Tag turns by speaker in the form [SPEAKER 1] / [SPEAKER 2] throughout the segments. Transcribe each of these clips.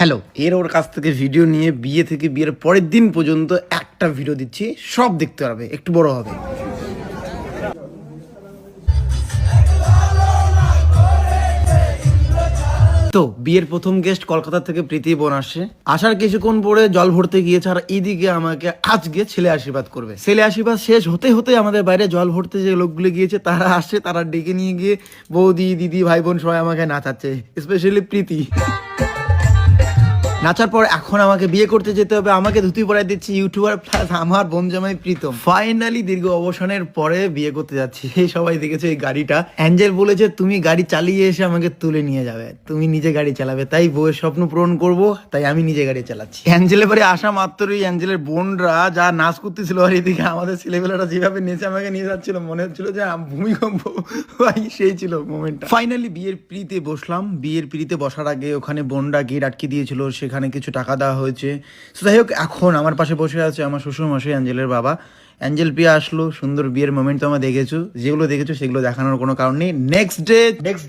[SPEAKER 1] Hello, এর ওর কাছ থেকে ভিডিও নিয়ে বিয়ে থেকে বিয়ের পরের দিন পর্যন্ত একটা ভিডিও দিচ্ছি, সব দেখতে পারবে, একটু বড় হবে। তো বিয়ের প্রথম গেস্ট কলকাতা থেকে প্রীতি বোন আসে। আসার কিছুক্ষণ পরে জল ভরতে গিয়েছে, আর এইদিকে আমাকে আজকে ছেলে আশীর্বাদ করবে। ছেলে আশীর্বাদ শেষ হতে হতে আমাদের বাইরে জল ভরতে যে লোকগুলো গিয়েছে তারা আসে, তারা ডেকে নিয়ে গিয়ে বৌদি দিদি ভাই বোন সবাই আমাকে নাচাচ্ছে, স্পেশালি প্রীতি। নাচার পর এখন আমাকে বিয়ে করতে যেতে হবে, আমাকে ধুতি পরাই দিচ্ছে ইউটিউবার প্লাস আমার বোন জামাই প্রীতম। ফাইনালি দীর্ঘ অবসানের পরে বিয়ে করতে যাচ্ছি। এই সবাই দেখেছো এই গাড়িটা, অ্যাঞ্জেল বলেছে তুমি গাড়ি চালিয়ে এসে আমাকে তুলে নিয়ে যাবে, তুমি নিজে গাড়ি চালাবে। তাই বউয়ের স্বপ্ন পূরণ করব, তাই আমি নিজে গাড়ি চালাচ্ছি। অ্যাঞ্জেলের বাড়ি আসা মাত্রই অ্যাঞ্জেলের বোনরা যা নাচ করতেছিল, আর এদিকে আমাদের ছেলেবেলাটা যেভাবে নেচে আমাকে নিয়ে যাচ্ছিল, মনে হচ্ছিল যে ভূমিকম্প। ভাই সেই ছিল মোমেন্টটা। ফাইনালি বিয়ের পিড়িতে বসলাম। বিয়ের পিড়িতে বসার আগে ওখানে বোনরা গেট আটকে দিয়েছিল, সেখানে কিছু টাকা দেওয়া হয়েছে। যাই হোক, এখন আমার পাশে বসে আছে আমার শ্বশুর মশাই, অ্যাঞ্জেলের বাবা। অ্যাঞ্জেল প্রিয়া আসলো, সুন্দর বিয়ের মোমেন্ট তো আমরা দেখেছো, যেগুলো দেখেছো সেগুলো দেখানোর কোনো কারণ নেই। নেক্সট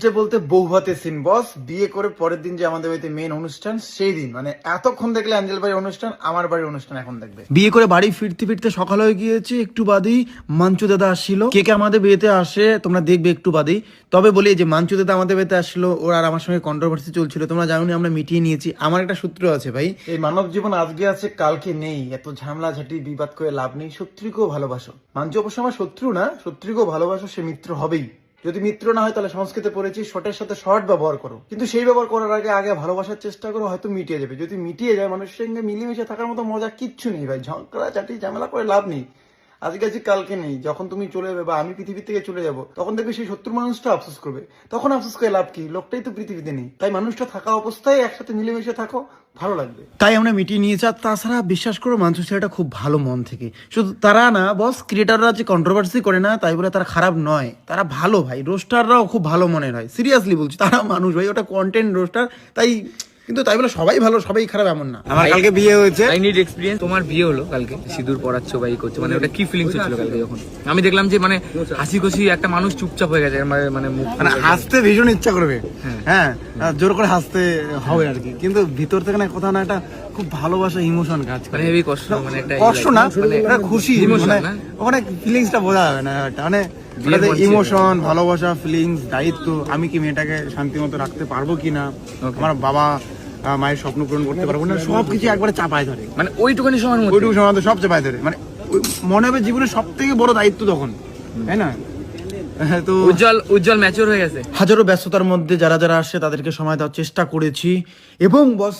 [SPEAKER 1] ডে বলতে বউ ভাতে সিন বস। বিয়ে করে পরের দিন যে আমাদের বাড়িতে মেন অনুষ্ঠান, সেই দিন মানে এতক্ষণ দেখলে অ্যাঞ্জেল বাড়ির অনুষ্ঠান, আমার বাড়ির অনুষ্ঠান এখন দেখবে। বিয়ে করে বাড়ি ফিরতে ফিরতে সকাল হয়ে গিয়েছে, একটু বাদেই মাঞ্চু দাদা আসছিল। কে কে আমাদের বিয়েতে আসে তোমরা দেখবে একটু বাদেই। তবে বলি যে মাঞ্চু দাদা আমাদের বাড়িতে আসলো, ওর আর আমার সঙ্গে কন্ট্রোভার্সি চলছিল, তোমরা জানো আমরা মিটিয়ে নিয়েছি। আমার একটা সূত্র আছে ভাই, এই মানব জীবন আজকে আছে কালকে নেই, এত ঝামেলা ঝাঁটি বিবাদ করে লাভ নেই। শত্রুকেও ভালোবাসো। মাঞ্চু অবশ্য আমার শত্রু না, শত্রুকেও ভালোবাসো, সে মিত্র হবেই। যদি মিত্র না হয় তাহলে সংস্কৃতে পড়েছি শর্টের সাথে শর্ট ব্যবহার করো, কিন্তু সেই ব্যবহার করার আগে ভালোবাসার চেষ্টা করো, হয়তো মিটিয়ে যাবে। যদি মিটিয়ে যায়, মানুষের সঙ্গে মিলেমিশে থাকার মতো মজা কিচ্ছু নেই ভাই। ঝগড়া ঝাঁটি ঝামেলা করে লাভ নেই। আজকে আছি কালকে নেই। যখন তুমি চলে যাবে বা আমি পৃথিবী থেকে চলে যাব, তখন দেখবে সেই শত্রু মানুষটা আফসোস করবে। তখন আফসোস করে লাভ কি? লোকটাই তো পৃথিবীতে নেই। তাই মানুষটা থাকা অবস্থায় একসাথে মিলেমিশে থাকো, ভালো লাগবে। তাই আমরা মিটিয়ে নিয়েছি। আর তাছাড়া বিশ্বাস করো, মানুষ ছেলেটা খুব ভালো মন থেকে। শুধু তারা না বস, ক্রিয়েটাররা যে কন্ট্রোভার্সি করে না তাই বলে তারা খারাপ নয়, তারা ভালো ভাই। রোস্টাররাও খুব ভালো মনের হয়, সিরিয়াসলি বলছি। তারা মানুষ ভাই, ওটা কন্টেন্ট রোস্টার। তাই কিন্তু তাই বলে সবাই ভালো সবাই খারাপ এমন না। আমার কালকে বিয়ে হয়েছে,
[SPEAKER 2] আই নিড এক্সপেরিয়েন্স। তোমার বিয়ে হলো কালকে, সিঁদুর পরাচ্ছো বা ই করছো, মানে ওটা কি ফিলিংস হচ্ছিল কালকে যখন আমি দেখলাম যে মানে হাসি খুশি একটা মানুষ চুপচাপ হয়ে গেছে, মানে মুখ
[SPEAKER 1] মানে হাসতে ভীষণ ইচ্ছা করবে, হ্যাঁ জোর করে হাসতে হবে আর কি, কিন্তু ভিতর থেকে না কোথাও না একটা খুব ভালোবাসা ইমোশন কাজ করে।
[SPEAKER 2] মানে হেভি কষ্ট, মানে একটা
[SPEAKER 1] কষ্ট না, মানে খুশি, মানে ওখানে ফিলিংসটা বোঝা যাবে না, মানে ইমোশন, ভালোবাসা, ফিলিংস, দায়িত্ব। আমি কি মেয়েটাকে শান্তি মতো রাখতে পারবো কিনা, আমার বাবা মায়ের স্বপ্ন পূরণ করতে পারবো না, সবকিছু একবারে চাপায় ধরে।
[SPEAKER 2] মানে ওইটুকুনি সময়
[SPEAKER 1] সব চাপায় ধরে, মানে মনে হবে জীবনের সব থেকে বড় দায়িত্ব তখন, তাই না? তো
[SPEAKER 2] উজ্জ্বল ম্যাচিওর হয়ে গেছে।
[SPEAKER 1] হাজারো ব্যস্ততার মধ্যে যারা যারা আসে তাদেরকে সময় দেওয়ার চেষ্টা করেছি। এবং বস